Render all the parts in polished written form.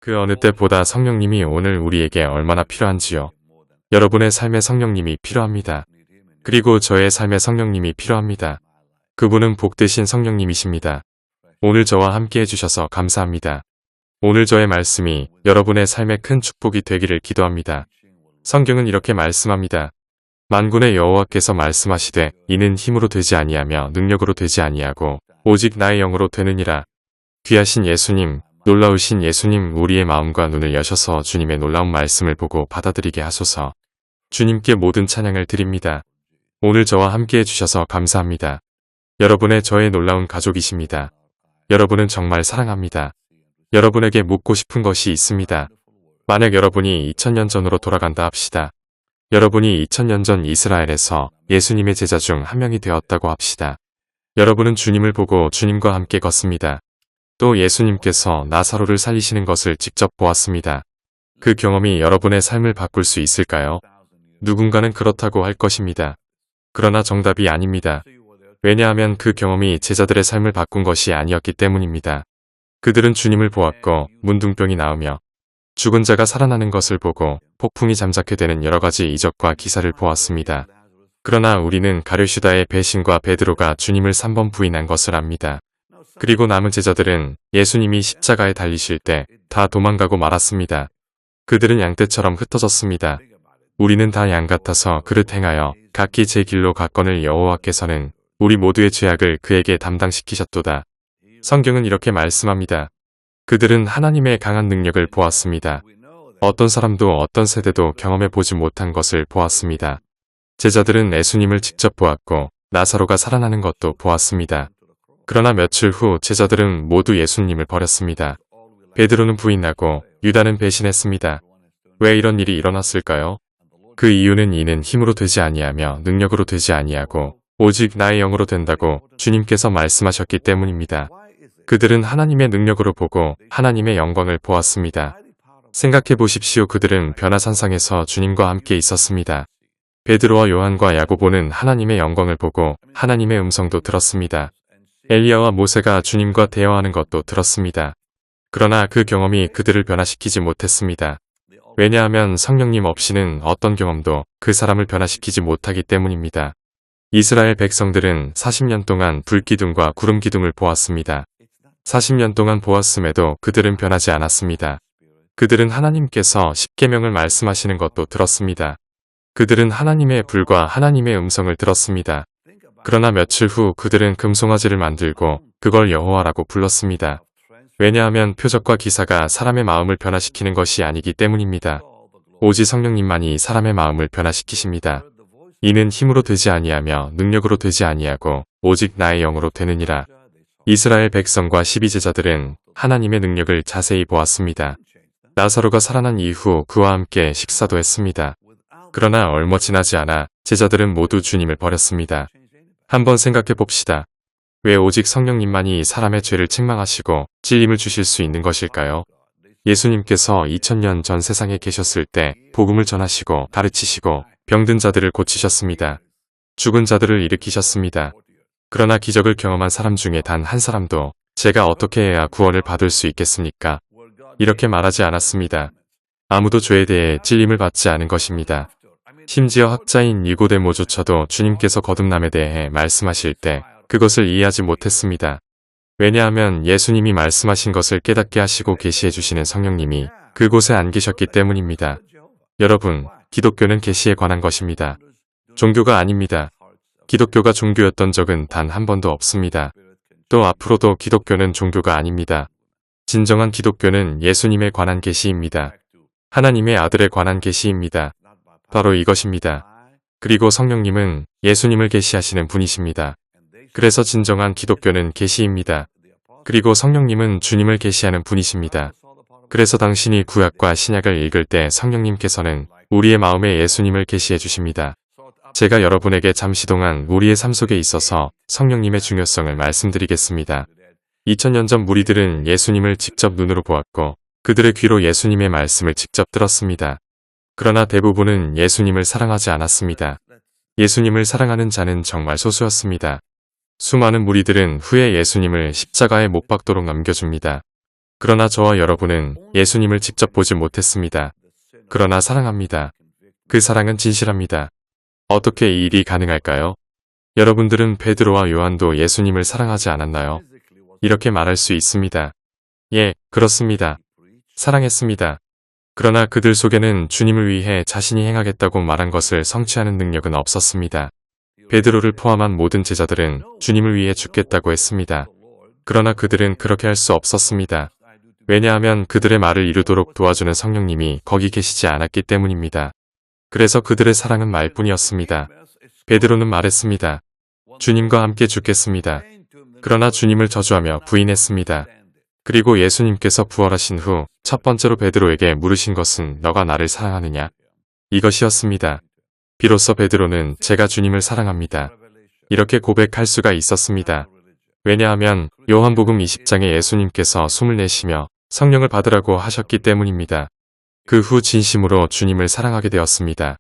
그 어느 때보다 성령님이 오늘 우리에게 얼마나 필요한지요. 여러분의 삶에 성령님이 필요합니다. 그리고 저의 삶에 성령님이 필요합니다. 그분은 복되신 성령님이십니다. 오늘 저와 함께 해주셔서 감사합니다. 오늘 저의 말씀이 여러분의 삶에 큰 축복이 되기를 기도합니다. 성경은 이렇게 말씀합니다. 만군의 여호와께서 말씀하시되 이는 힘으로 되지 아니하며 능력으로 되지 아니하고 오직 나의 영으로 되느니라. 귀하신 예수님, 놀라우신 예수님, 우리의 마음과 눈을 여셔서 주님의 놀라운 말씀을 보고 받아들이게 하소서. 주님께 모든 찬양을 드립니다. 오늘 저와 함께 해주셔서 감사합니다. 여러분의 저의 놀라운 가족이십니다. 여러분은 정말 사랑합니다. 여러분에게 묻고 싶은 것이 있습니다. 만약 여러분이 2000년 전으로 돌아간다 합시다. 여러분이 2000년 전 이스라엘에서 예수님의 제자 중 한 명이 되었다고 합시다. 여러분은 주님을 보고 주님과 함께 걷습니다. 또 예수님께서 나사로를 살리시는 것을 직접 보았습니다. 그 경험이 여러분의 삶을 바꿀 수 있을까요? 누군가는 그렇다고 할 것입니다. 그러나 정답이 아닙니다. 왜냐하면 그 경험이 제자들의 삶을 바꾼 것이 아니었기 때문입니다. 그들은 주님을 보았고 문둥병이 나으며 죽은 자가 살아나는 것을 보고 폭풍이 잠자게 되는 여러가지 이적과 기사를 보았습니다. 그러나 우리는 가룟유다의 배신과 베드로가 주님을 3번 부인한 것을 압니다. 그리고 남은 제자들은 예수님이 십자가에 달리실 때 다 도망가고 말았습니다. 그들은 양떼처럼 흩어졌습니다. 우리는 다 양 같아서 그릇 행하여 각기 제 길로 갔거늘 여호와께서는 우리 모두의 죄악을 그에게 담당시키셨도다. 성경은 이렇게 말씀합니다. 그들은 하나님의 강한 능력을 보았습니다. 어떤 사람도 어떤 세대도 경험해보지 못한 것을 보았습니다. 제자들은 예수님을 직접 보았고 나사로가 살아나는 것도 보았습니다. 그러나 며칠 후 제자들은 모두 예수님을 버렸습니다. 베드로는 부인하고 유다는 배신했습니다. 왜 이런 일이 일어났을까요? 그 이유는 이는 힘으로 되지 아니하며 능력으로 되지 아니하고 오직 나의 영으로 된다고 주님께서 말씀하셨기 때문입니다. 그들은 하나님의 능력으로 보고 하나님의 영광을 보았습니다. 생각해 보십시오. 그들은 변화산상에서 주님과 함께 있었습니다. 베드로와 요한과 야고보는 하나님의 영광을 보고 하나님의 음성도 들었습니다. 엘리야와 모세가 주님과 대화하는 것도 들었습니다. 그러나 그 경험이 그들을 변화시키지 못했습니다. 왜냐하면 성령님 없이는 어떤 경험도 그 사람을 변화시키지 못하기 때문입니다. 이스라엘 백성들은 40년 동안 불기둥과 구름기둥을 보았습니다. 40년 동안 보았음에도 그들은 변하지 않았습니다. 그들은 하나님께서 십계명을 말씀하시는 것도 들었습니다. 그들은 하나님의 불과 하나님의 음성을 들었습니다. 그러나 며칠 후 그들은 금송아지를 만들고 그걸 여호와라고 불렀습니다. 왜냐하면 표적과 기사가 사람의 마음을 변화시키는 것이 아니기 때문입니다. 오직 성령님만이 사람의 마음을 변화시키십니다. 이는 힘으로 되지 아니하며 능력으로 되지 아니하고 오직 나의 영으로 되느니라. 이스라엘 백성과 12제자들은 하나님의 능력을 자세히 보았습니다. 나사로가 살아난 이후 그와 함께 식사도 했습니다. 그러나 얼마 지나지 않아 제자들은 모두 주님을 버렸습니다. 한번 생각해 봅시다. 왜 오직 성령님만이 사람의 죄를 책망하시고 진림을 주실 수 있는 것일까요? 예수님께서 2000년 전 세상에 계셨을 때 복음을 전하시고 가르치시고 병든 자들을 고치셨습니다. 죽은 자들을 일으키셨습니다. 그러나 기적을 경험한 사람 중에 단 한 사람도 제가 어떻게 해야 구원을 받을 수 있겠습니까? 이렇게 말하지 않았습니다. 아무도 죄에 대해 찔림을 받지 않은 것입니다. 심지어 학자인 니고데모조차도 주님께서 거듭남에 대해 말씀하실 때 그것을 이해하지 못했습니다. 왜냐하면 예수님이 말씀하신 것을 깨닫게 하시고 계시해 주시는 성령님이 그곳에 안 계셨기 때문입니다. 여러분, 기독교는 계시에 관한 것입니다. 종교가 아닙니다. 기독교가 종교였던 적은 단 한 번도 없습니다. 또 앞으로도 기독교는 종교가 아닙니다. 진정한 기독교는 예수님에 관한 계시입니다. 하나님의 아들에 관한 계시입니다. 바로 이것입니다. 그리고 성령님은 예수님을 계시하시는 분이십니다. 그래서 진정한 기독교는 계시입니다. 그리고 성령님은 주님을 계시하는 분이십니다. 그래서 당신이 구약과 신약을 읽을 때 성령님께서는 우리의 마음에 예수님을 계시해 주십니다. 제가 여러분에게 잠시 동안 우리의 삶 속에 있어서 성령님의 중요성을 말씀드리겠습니다. 2000년 전 무리들은 예수님을 직접 눈으로 보았고 그들의 귀로 예수님의 말씀을 직접 들었습니다. 그러나 대부분은 예수님을 사랑하지 않았습니다. 예수님을 사랑하는 자는 정말 소수였습니다. 수많은 무리들은 후에 예수님을 십자가에 못 박도록 넘겨줍니다. 그러나 저와 여러분은 예수님을 직접 보지 못했습니다. 그러나 사랑합니다. 그 사랑은 진실합니다. 어떻게 이 일이 가능할까요? 여러분들은 베드로와 요한도 예수님을 사랑하지 않았나요? 이렇게 말할 수 있습니다. 예, 그렇습니다. 사랑했습니다. 그러나 그들 속에는 주님을 위해 자신이 행하겠다고 말한 것을 성취하는 능력은 없었습니다. 베드로를 포함한 모든 제자들은 주님을 위해 죽겠다고 했습니다. 그러나 그들은 그렇게 할 수 없었습니다. 왜냐하면 그들의 말을 이루도록 도와주는 성령님이 거기 계시지 않았기 때문입니다. 그래서 그들의 사랑은 말뿐이었습니다. 베드로는 말했습니다. 주님과 함께 죽겠습니다. 그러나 주님을 저주하며 부인했습니다. 그리고 예수님께서 부활하신 후 첫 번째로 베드로에게 물으신 것은 너가 나를 사랑하느냐? 이것이었습니다. 비로소 베드로는 제가 주님을 사랑합니다. 이렇게 고백할 수가 있었습니다. 왜냐하면 요한복음 20장에 예수님께서 숨을 내쉬며 성령을 받으라고 하셨기 때문입니다. 그 후 진심으로 주님을 사랑하게 되었습니다.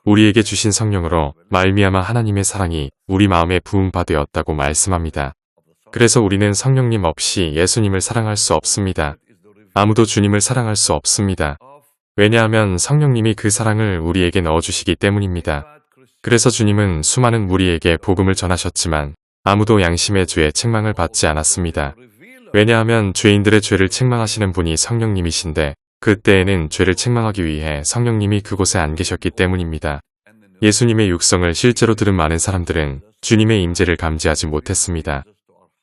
우리에게 주신 성령으로 말미암아 하나님의 사랑이 우리 마음에 부은 바 되었다고 말씀합니다. 그래서 우리는 성령님 없이 예수님을 사랑할 수 없습니다. 아무도 주님을 사랑할 수 없습니다. 왜냐하면 성령님이 그 사랑을 우리에게 넣어주시기 때문입니다. 그래서 주님은 수많은 무리에게 복음을 전하셨지만 아무도 양심의 죄에 책망을 받지 않았습니다. 왜냐하면 죄인들의 죄를 책망하시는 분이 성령님이신데 그때에는 죄를 책망하기 위해 성령님이 그곳에 안 계셨기 때문입니다. 예수님의 육성을 실제로 들은 많은 사람들은 주님의 임재를 감지하지 못했습니다.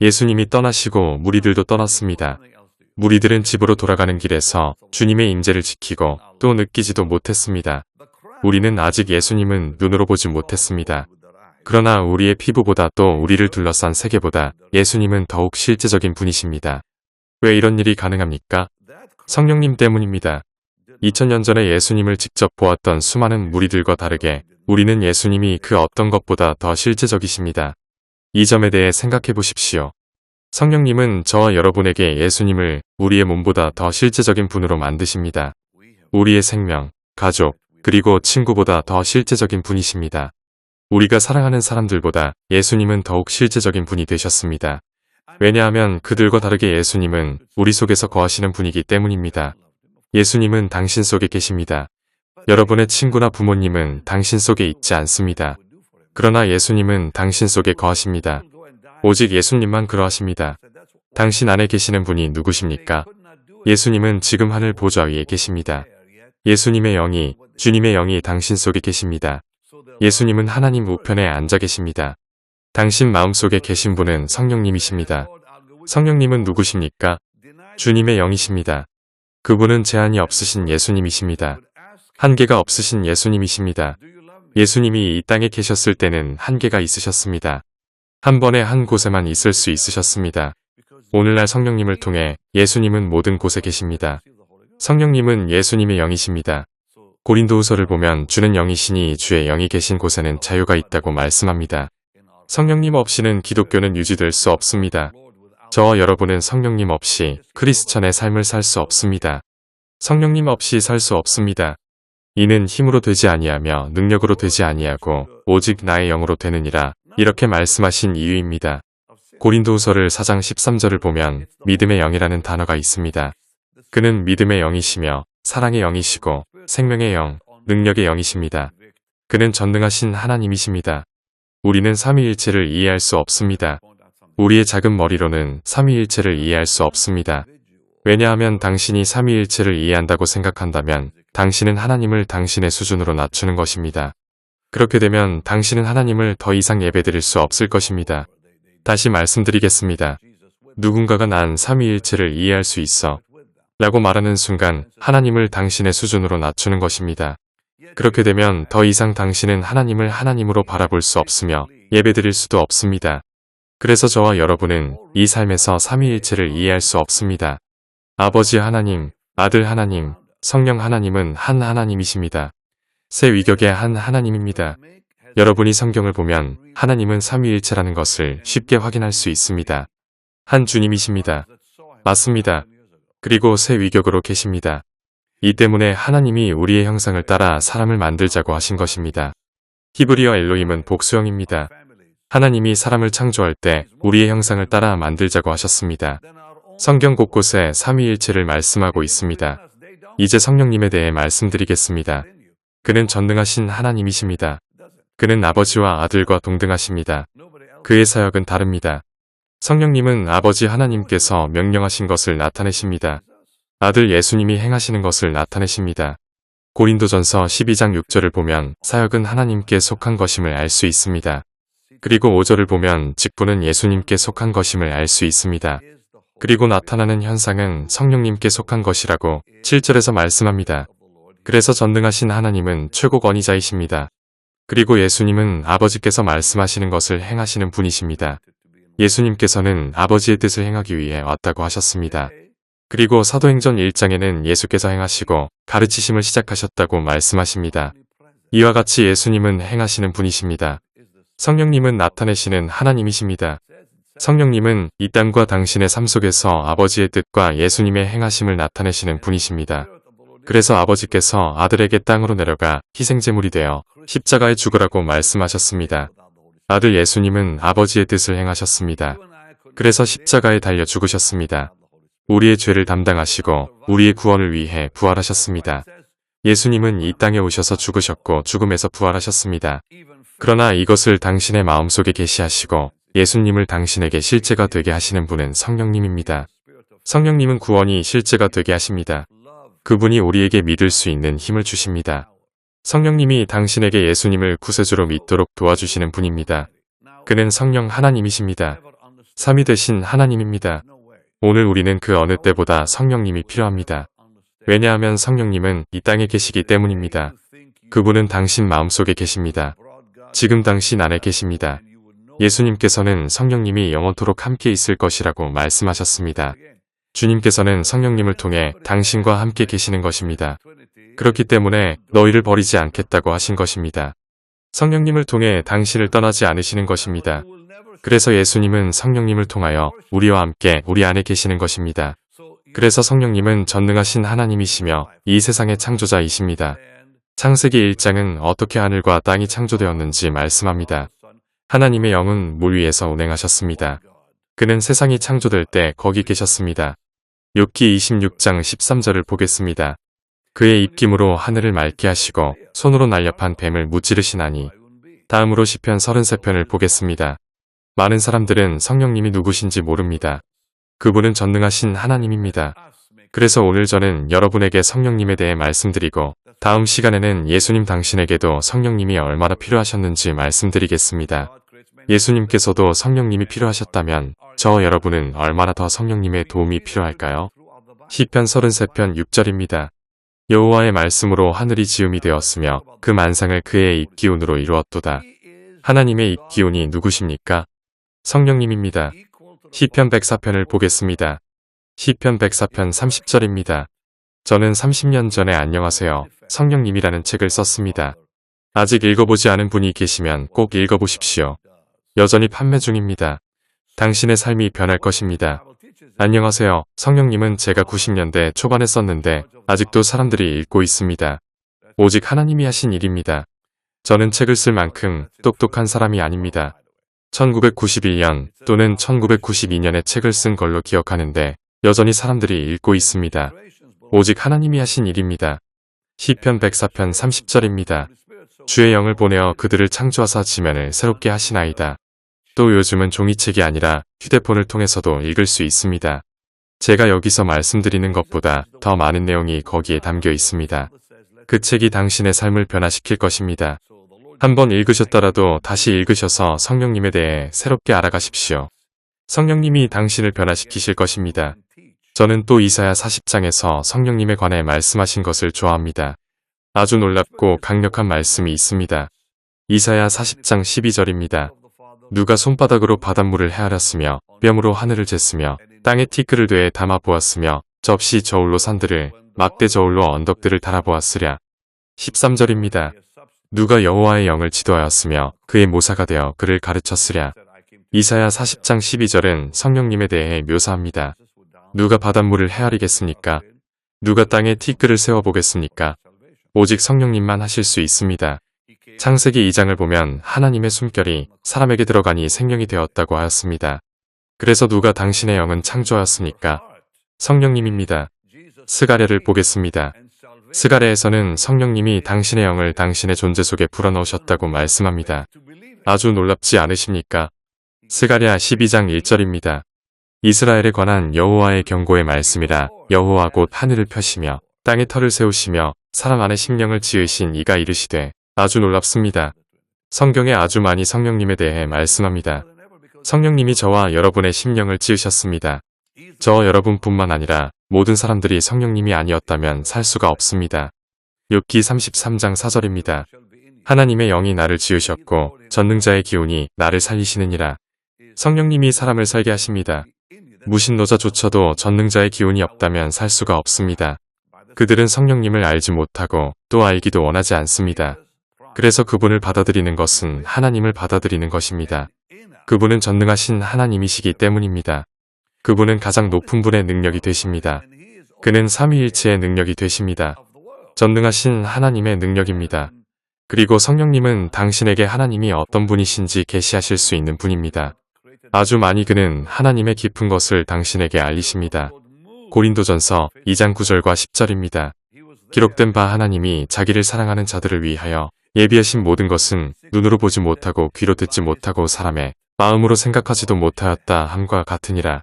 예수님이 떠나시고 무리들도 떠났습니다. 무리들은 집으로 돌아가는 길에서 주님의 임재를 지키고 또 느끼지도 못했습니다. 우리는 아직 예수님은 눈으로 보지 못했습니다. 그러나 우리의 피부보다 또 우리를 둘러싼 세계보다 예수님은 더욱 실제적인 분이십니다. 왜 이런 일이 가능합니까? 성령님 때문입니다. 2000년 전에 예수님을 직접 보았던 수많은 무리들과 다르게 우리는 예수님이 그 어떤 것보다 더 실제적이십니다. 이 점에 대해 생각해 보십시오. 성령님은 저와 여러분에게 예수님을 우리의 몸보다 더 실제적인 분으로 만드십니다. 우리의 생명, 가족, 그리고 친구보다 더 실제적인 분이십니다. 우리가 사랑하는 사람들보다 예수님은 더욱 실제적인 분이 되셨습니다. 왜냐하면 그들과 다르게 예수님은 우리 속에서 거하시는 분이기 때문입니다. 예수님은 당신 속에 계십니다. 여러분의 친구나 부모님은 당신 속에 있지 않습니다. 그러나 예수님은 당신 속에 거하십니다. 오직 예수님만 그러하십니다. 당신 안에 계시는 분이 누구십니까? 예수님은 지금 하늘 보좌 위에 계십니다. 예수님의 영이, 주님의 영이 당신 속에 계십니다. 예수님은 하나님 우편에 앉아 계십니다. 당신 마음속에 계신 분은 성령님이십니다. 성령님은 누구십니까? 주님의 영이십니다. 그분은 제한이 없으신 예수님이십니다. 한계가 없으신 예수님이십니다. 예수님이 이 땅에 계셨을 때는 한계가 있으셨습니다. 한 번에 한 곳에만 있을 수 있으셨습니다. 오늘날 성령님을 통해 예수님은 모든 곳에 계십니다. 성령님은 예수님의 영이십니다. 고린도후서를 보면 주는 영이시니 주의 영이 계신 곳에는 자유가 있다고 말씀합니다. 성령님 없이는 기독교는 유지될 수 없습니다. 저와 여러분은 성령님 없이 크리스천의 삶을 살 수 없습니다. 성령님 없이 살 수 없습니다. 이는 힘으로 되지 아니하며 능력으로 되지 아니하고 오직 나의 영으로 되느니라 이렇게 말씀하신 이유입니다. 고린도후서를 4장 13절을 보면 믿음의 영이라는 단어가 있습니다. 그는 믿음의 영이시며 사랑의 영이시고 생명의 영, 능력의 영이십니다. 그는 전능하신 하나님이십니다. 우리는 삼위일체를 이해할 수 없습니다. 우리의 작은 머리로는 삼위일체를 이해할 수 없습니다. 왜냐하면 당신이 삼위일체를 이해한다고 생각한다면 당신은 하나님을 당신의 수준으로 낮추는 것입니다. 그렇게 되면 당신은 하나님을 더 이상 예배드릴 수 없을 것입니다. 다시 말씀드리겠습니다. 누군가가 난 삼위일체를 이해할 수 있어 라고 말하는 순간 하나님을 당신의 수준으로 낮추는 것입니다. 그렇게 되면 더 이상 당신은 하나님을 하나님으로 바라볼 수 없으며 예배드릴 수도 없습니다. 그래서 저와 여러분은 이 삶에서 삼위일체를 이해할 수 없습니다. 아버지 하나님, 아들 하나님, 성령 하나님은 한 하나님이십니다. 새 위격의 한 하나님입니다. 여러분이 성경을 보면 하나님은 삼위일체라는 것을 쉽게 확인할 수 있습니다. 한 주님이십니다. 맞습니다. 그리고 새 위격으로 계십니다. 이 때문에 하나님이 우리의 형상을 따라 사람을 만들자고 하신 것입니다. 히브리어 엘로힘은 복수형입니다. 하나님이 사람을 창조할 때 우리의 형상을 따라 만들자고 하셨습니다. 성경 곳곳에 삼위일체를 말씀하고 있습니다. 이제 성령님에 대해 말씀드리겠습니다. 그는 전능하신 하나님이십니다. 그는 아버지와 아들과 동등하십니다. 그의 사역은 다릅니다. 성령님은 아버지 하나님께서 명령하신 것을 나타내십니다. 아들 예수님이 행하시는 것을 나타내십니다. 고린도전서 12장 6절을 보면 사역은 하나님께 속한 것임을 알 수 있습니다. 그리고 5절을 보면 직분은 예수님께 속한 것임을 알 수 있습니다. 그리고 나타나는 현상은 성령님께 속한 것이라고 7절에서 말씀합니다. 그래서 전능하신 하나님은 최고 권위자이십니다. 그리고 예수님은 아버지께서 말씀하시는 것을 행하시는 분이십니다. 예수님께서는 아버지의 뜻을 행하기 위해 왔다고 하셨습니다. 그리고 사도행전 1장에는 예수께서 행하시고 가르치심을 시작하셨다고 말씀하십니다. 이와 같이 예수님은 행하시는 분이십니다. 성령님은 나타내시는 하나님이십니다. 성령님은 이 땅과 당신의 삶 속에서 아버지의 뜻과 예수님의 행하심을 나타내시는 분이십니다. 그래서 아버지께서 아들에게 땅으로 내려가 희생제물이 되어 십자가에 죽으라고 말씀하셨습니다. 아들 예수님은 아버지의 뜻을 행하셨습니다. 그래서 십자가에 달려 죽으셨습니다. 우리의 죄를 담당하시고 우리의 구원을 위해 부활하셨습니다. 예수님은 이 땅에 오셔서 죽으셨고 죽음에서 부활하셨습니다. 그러나 이것을 당신의 마음속에 계시하시고 예수님을 당신에게 실제가 되게 하시는 분은 성령님입니다. 성령님은 구원이 실제가 되게 하십니다. 그분이 우리에게 믿을 수 있는 힘을 주십니다. 성령님이 당신에게 예수님을 구세주로 믿도록 도와주시는 분입니다. 그는 성령 하나님이십니다. 삼위 되신 하나님입니다. 오늘 우리는 그 어느 때보다 성령님이 필요합니다. 왜냐하면 성령님은 이 땅에 계시기 때문입니다. 그분은 당신 마음속에 계십니다. 지금 당신 안에 계십니다. 예수님께서는 성령님이 영원토록 함께 있을 것이라고 말씀하셨습니다. 주님께서는 성령님을 통해 당신과 함께 계시는 것입니다. 그렇기 때문에 너희를 버리지 않겠다고 하신 것입니다. 성령님을 통해 당신을 떠나지 않으시는 것입니다. 그래서 예수님은 성령님을 통하여 우리와 함께 우리 안에 계시는 것입니다. 그래서 성령님은 전능하신 하나님이시며 이 세상의 창조자이십니다. 창세기 1장은 어떻게 하늘과 땅이 창조되었는지 말씀합니다. 하나님의 영은 물 위에서 운행하셨습니다. 그는 세상이 창조될 때 거기 계셨습니다. 욥기 26장 13절을 보겠습니다. 그의 입김으로 하늘을 맑게 하시고 손으로 날렵한 뱀을 무찌르시나니. 다음으로 시편 33편을 보겠습니다. 많은 사람들은 성령님이 누구신지 모릅니다. 그분은 전능하신 하나님입니다. 그래서 오늘 저는 여러분에게 성령님에 대해 말씀드리고 다음 시간에는 예수님 당신에게도 성령님이 얼마나 필요하셨는지 말씀드리겠습니다. 예수님께서도 성령님이 필요하셨다면 저 여러분은 얼마나 더 성령님의 도움이 필요할까요? 시편 33편 6절입니다. 여호와의 말씀으로 하늘이 지음이 되었으며 그 만상을 그의 입기운으로 이루었도다. 하나님의 입기운이 누구십니까? 성령님입니다. 시편 104편을 보겠습니다. 시편 104편 30절입니다. 저는 30년 전에 안녕하세요. 성령님이라는 책을 썼습니다. 아직 읽어보지 않은 분이 계시면 꼭 읽어보십시오. 여전히 판매 중입니다. 당신의 삶이 변할 것입니다. 안녕하세요. 성령님은 제가 90년대 초반에 썼는데 아직도 사람들이 읽고 있습니다. 오직 하나님이 하신 일입니다. 저는 책을 쓸 만큼 똑똑한 사람이 아닙니다. 1991년 또는 1992년에 책을 쓴 걸로 기억하는데 여전히 사람들이 읽고 있습니다. 오직 하나님이 하신 일입니다. 시편 104편 30절입니다. 주의 영을 보내어 그들을 창조하사 지면을 새롭게 하시나이다. 또 요즘은 종이책이 아니라 휴대폰을 통해서도 읽을 수 있습니다. 제가 여기서 말씀드리는 것보다 더 많은 내용이 거기에 담겨 있습니다. 그 책이 당신의 삶을 변화시킬 것입니다. 한번 읽으셨더라도 다시 읽으셔서 성령님에 대해 새롭게 알아가십시오. 성령님이 당신을 변화시키실 것입니다. 저는 또 이사야 40장에서 성령님에 관해 말씀하신 것을 좋아합니다. 아주 놀랍고 강력한 말씀이 있습니다. 이사야 40장 12절입니다. 누가 손바닥으로 바닷물을 헤아렸으며 뼘으로 하늘을 쟀으며 땅에 티끌을 되에 담아 보았으며 접시 저울로 산들을 막대 저울로 언덕들을 달아보았으랴. 13절입니다. 누가 여호와의 영을 지도하였으며 그의 모사가 되어 그를 가르쳤으랴. 이사야 40장 12절은 성령님에 대해 묘사합니다. 누가 바닷물을 헤아리겠습니까? 누가 땅에 티끌을 세워보겠습니까? 오직 성령님만 하실 수 있습니다. 창세기 2장을 보면 하나님의 숨결이 사람에게 들어가니 생명이 되었다고 하였습니다. 그래서 누가 당신의 영은 창조하였습니까? 성령님입니다. 스가랴를 보겠습니다. 스가랴에서는 성령님이 당신의 영을 당신의 존재 속에 불어넣으셨다고 말씀합니다. 아주 놀랍지 않으십니까? 스가랴 12장 1절입니다. 이스라엘에 관한 여호와의 경고의 말씀이라. 여호와 곧 하늘을 펴시며 땅에 터를 세우시며 사람 안에 심령을 지으신 이가 이르시되. 아주 놀랍습니다. 성경에 아주 많이 성령님에 대해 말씀합니다. 성령님이 저와 여러분의 심령을 지으셨습니다. 저와 여러분뿐만 아니라 모든 사람들이 성령님이 아니었다면 살 수가 없습니다. 욥기 33장 4절입니다. 하나님의 영이 나를 지으셨고 전능자의 기운이 나를 살리시느니라. 성령님이 사람을 살게 하십니다. 무신노자조차도 전능자의 기운이 없다면 살 수가 없습니다. 그들은 성령님을 알지 못하고 또 알기도 원하지 않습니다. 그래서 그분을 받아들이는 것은 하나님을 받아들이는 것입니다. 그분은 전능하신 하나님이시기 때문입니다. 그분은 가장 높은 분의 능력이 되십니다. 그는 삼위일체의 능력이 되십니다. 전능하신 하나님의 능력입니다. 그리고 성령님은 당신에게 하나님이 어떤 분이신지 계시하실 수 있는 분입니다. 아주 많이 그는 하나님의 깊은 것을 당신에게 알리십니다. 고린도전서 2장 9절과 10절입니다. 기록된 바 하나님이 자기를 사랑하는 자들을 위하여 예비하신 모든 것은 눈으로 보지 못하고 귀로 듣지 못하고 사람의 마음으로 생각하지도 못하였다 함과 같으니라.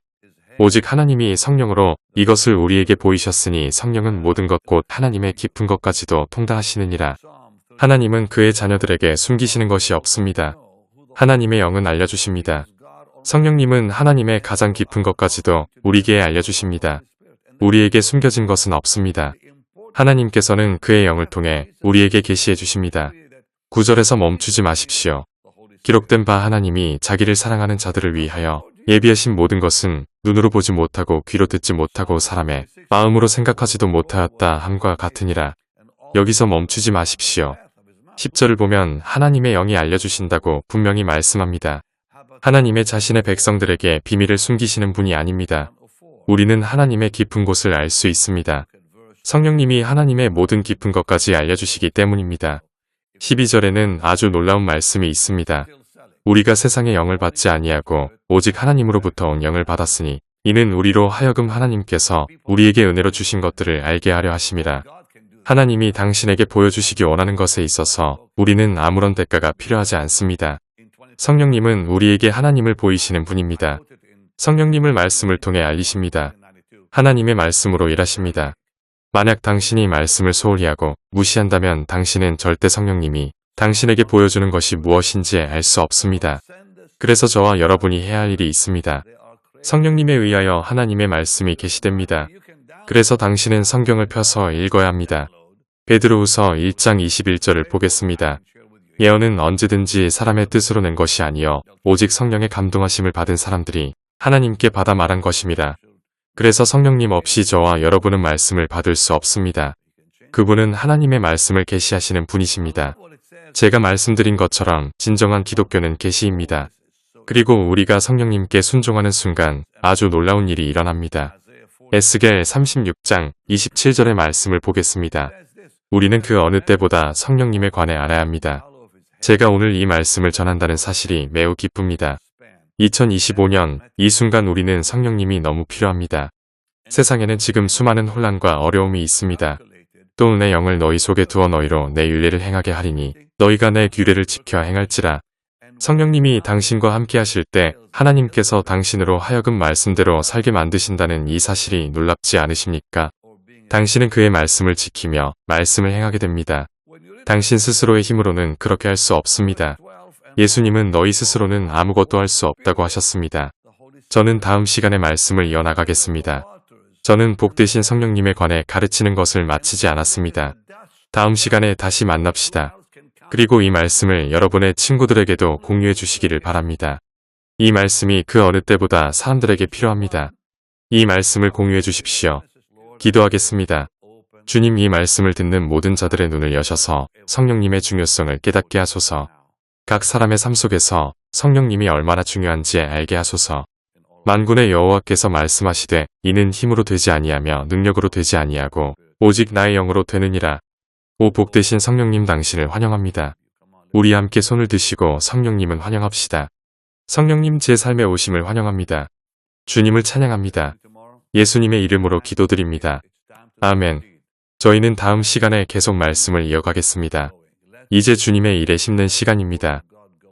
오직 하나님이 성령으로 이것을 우리에게 보이셨으니 성령은 모든 것 곧 하나님의 깊은 것까지도 통달하시느니라. 하나님은 그의 자녀들에게 숨기시는 것이 없습니다. 하나님의 영은 알려주십니다. 성령님은 하나님의 가장 깊은 것까지도 우리에게 알려주십니다. 우리에게 숨겨진 것은 없습니다. 하나님께서는 그의 영을 통해 우리에게 계시해 주십니다. 9절에서 멈추지 마십시오. 기록된 바 하나님이 자기를 사랑하는 자들을 위하여 예비하신 모든 것은 눈으로 보지 못하고 귀로 듣지 못하고 사람의 마음으로 생각하지도 못하였다 함과 같으니라. 여기서 멈추지 마십시오. 10절을 보면 하나님의 영이 알려주신다고 분명히 말씀합니다. 하나님의 자신의 백성들에게 비밀을 숨기시는 분이 아닙니다. 우리는 하나님의 깊은 곳을 알 수 있습니다. 성령님이 하나님의 모든 깊은 것까지 알려주시기 때문입니다. 12절에는 아주 놀라운 말씀이 있습니다. 우리가 세상의 영을 받지 아니하고 오직 하나님으로부터 온 영을 받았으니 이는 우리로 하여금 하나님께서 우리에게 은혜로 주신 것들을 알게 하려 하심이라. 하나님이 당신에게 보여주시기 원하는 것에 있어서 우리는 아무런 대가가 필요하지 않습니다. 성령님은 우리에게 하나님을 보이시는 분입니다. 성령님을 말씀을 통해 알리십니다. 하나님의 말씀으로 일하십니다. 만약 당신이 말씀을 소홀히 하고 무시한다면 당신은 절대 성령님이 당신에게 보여주는 것이 무엇인지 알 수 없습니다. 그래서 저와 여러분이 해야 할 일이 있습니다. 성령님에 의하여 하나님의 말씀이 계시됩니다. 그래서 당신은 성경을 펴서 읽어야 합니다. 베드로후서 1장 21절을 보겠습니다. 예언은 언제든지 사람의 뜻으로 낸 것이 아니요 오직 성령의 감동하심을 받은 사람들이 하나님께 받아 말한 것입니다. 그래서 성령님 없이 저와 여러분은 말씀을 받을 수 없습니다. 그분은 하나님의 말씀을 계시하시는 분이십니다. 제가 말씀드린 것처럼 진정한 기독교는 계시입니다. 그리고 우리가 성령님께 순종하는 순간 아주 놀라운 일이 일어납니다. 에스겔 36장 27절의 말씀을 보겠습니다. 우리는 그 어느 때보다 성령님에 관해 알아야 합니다. 제가 오늘 이 말씀을 전한다는 사실이 매우 기쁩니다. 2025년 이 순간 우리는 성령님이 너무 필요합니다. 세상에는 지금 수많은 혼란과 어려움이 있습니다. 또 내 영을 너희 속에 두어 너희로 내 율례를 행하게 하리니 너희가 내 규례를 지켜 행할지라. 성령님이 당신과 함께 하실 때 하나님께서 당신으로 하여금 말씀대로 살게 만드신다는 이 사실이 놀랍지 않으십니까? 당신은 그의 말씀을 지키며 말씀을 행하게 됩니다. 당신 스스로의 힘으로는 그렇게 할 수 없습니다. 예수님은 너희 스스로는 아무것도 할 수 없다고 하셨습니다. 저는 다음 시간에 말씀을 이어나가겠습니다. 저는 복되신 성령님에 관해 가르치는 것을 마치지 않았습니다. 다음 시간에 다시 만납시다. 그리고 이 말씀을 여러분의 친구들에게도 공유해 주시기를 바랍니다. 이 말씀이 그 어느 때보다 사람들에게 필요합니다. 이 말씀을 공유해 주십시오. 기도하겠습니다. 주님, 이 말씀을 듣는 모든 자들의 눈을 여셔서 성령님의 중요성을 깨닫게 하소서. 각 사람의 삶 속에서 성령님이 얼마나 중요한지 알게 하소서. 만군의 여호와께서 말씀하시되 이는 힘으로 되지 아니하며 능력으로 되지 아니하고 오직 나의 영으로 되느니라. 오 복되신 성령님, 당신을 환영합니다. 우리 함께 손을 드시고 성령님은 환영합시다. 성령님, 제 삶에 오심을 환영합니다. 주님을 찬양합니다. 예수님의 이름으로 기도드립니다. 아멘. 저희는 다음 시간에 계속 말씀을 이어가겠습니다. 이제 주님의 일에 심는 시간입니다.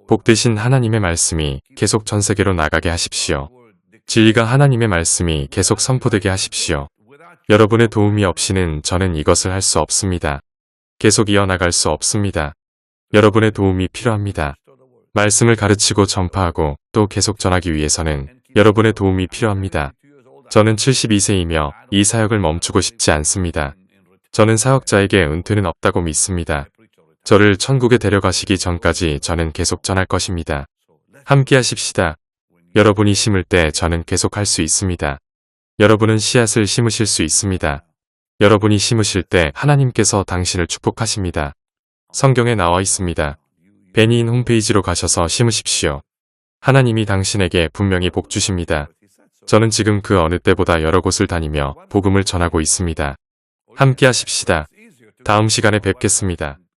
복되신 하나님의 말씀이 계속 전 세계로 나가게 하십시오. 진리가 하나님의 말씀이 계속 선포되게 하십시오. 여러분의 도움이 없이는 저는 이것을 할 수 없습니다. 계속 이어나갈 수 없습니다. 여러분의 도움이 필요합니다. 말씀을 가르치고 전파하고 또 계속 전하기 위해서는 여러분의 도움이 필요합니다. 저는 72세이며 이 사역을 멈추고 싶지 않습니다. 저는 사역자에게 은퇴는 없다고 믿습니다. 저를 천국에 데려가시기 전까지 저는 계속 전할 것입니다. 함께 하십시다. 여러분이 심을 때 저는 계속 할 수 있습니다. 여러분은 씨앗을 심으실 수 있습니다. 여러분이 심으실 때 하나님께서 당신을 축복하십니다. 성경에 나와 있습니다. 베니인 홈페이지로 가셔서 심으십시오. 하나님이 당신에게 분명히 복 주십니다. 저는 지금 그 어느 때보다 여러 곳을 다니며 복음을 전하고 있습니다. 함께 하십시다. 다음 시간에 뵙겠습니다.